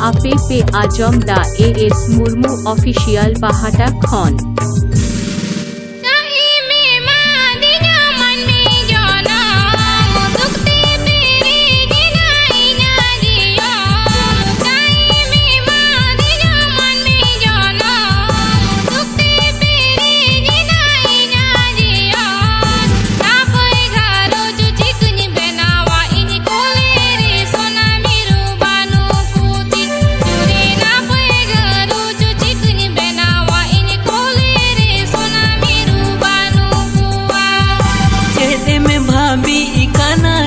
आपे पे आजम दा एएस मुर्मू ऑफिशियल बाहाटा खन।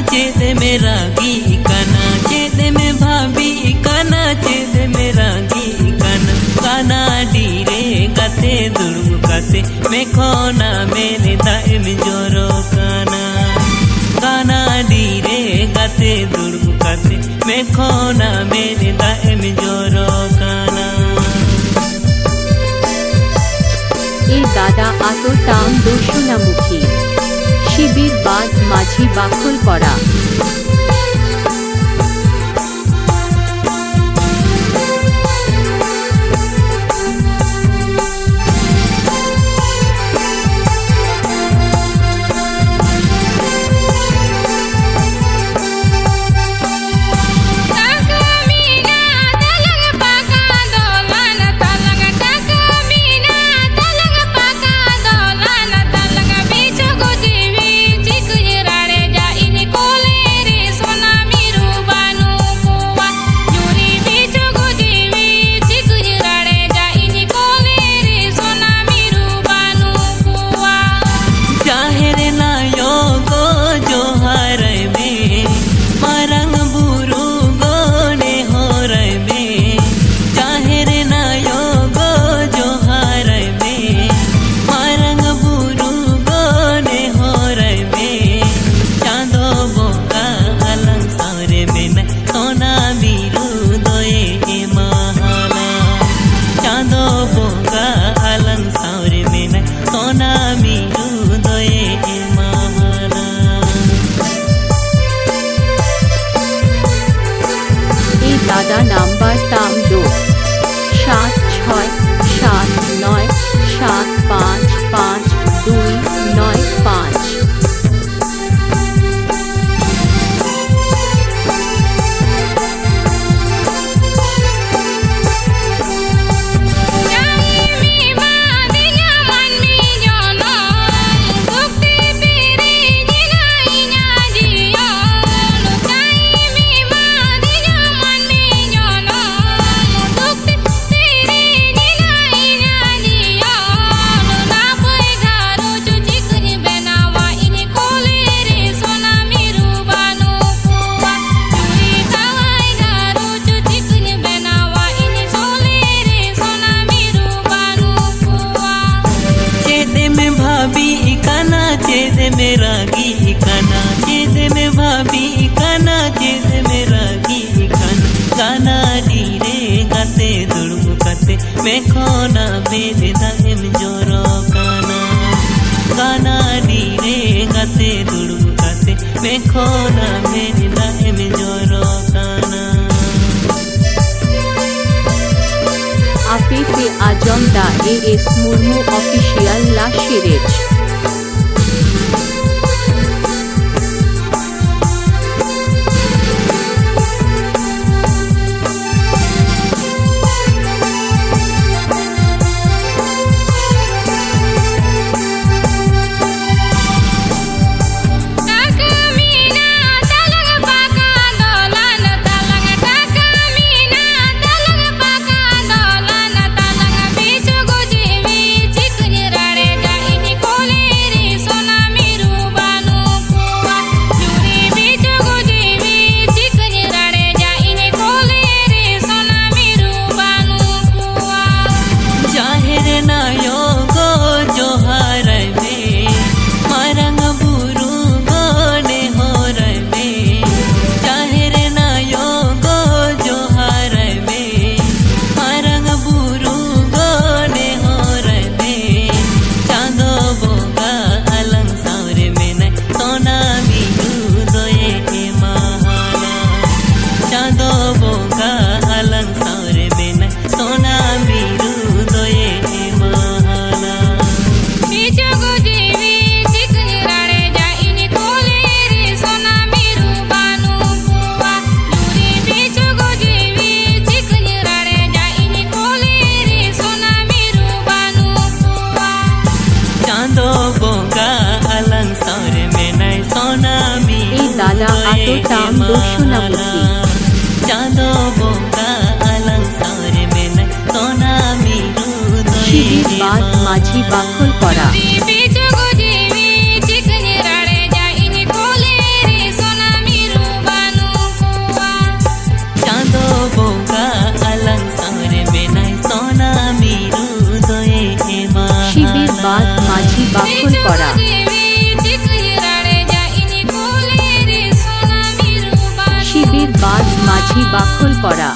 चेते में रागी इकाना, चेते में भाभी इकाना, चेते में रागी इकाना। काना डीरे गाते दुर्गु गाते मैं खोना मेरे दाइम जोरो काना। काना डीरे गाते दुर्गु गाते मैं खोना मेरे दाइम जोरो काना। ए दादा आतो ताम दर्शनामुखी शिबिर बाद माझी बाकुल पड़ा। दादा नंबर ताम 2 7 6 7 9 7 5 5 2 9 5। चेते में रागी इकाना, चेते में भाभी इकाना, चेते में रागी इकाना। गाना डीरे गाते दुर्गु गाते मैं खोना मेरे दाइम जोरो काना। गाना डीरे गाते दुर्गु गाते मैं खोना मेरे दाइम जोरो काना। आपे पे आजम दा एएस मुर्मू ऑफिशियल ला शिरेज। Cole দর্শনামূর্তি। চাঁদো বোকা আলং সারে মেনে সোনা মিরু শিবির বাদ মাঝি বাকল করা। চাঁদো বোকা আলং সারে মেনে সোনা মিরু দয়ে মা। শিবির বাদ মাঝি বাকল করা। শিবির বাদ মাঝি বাকল করা।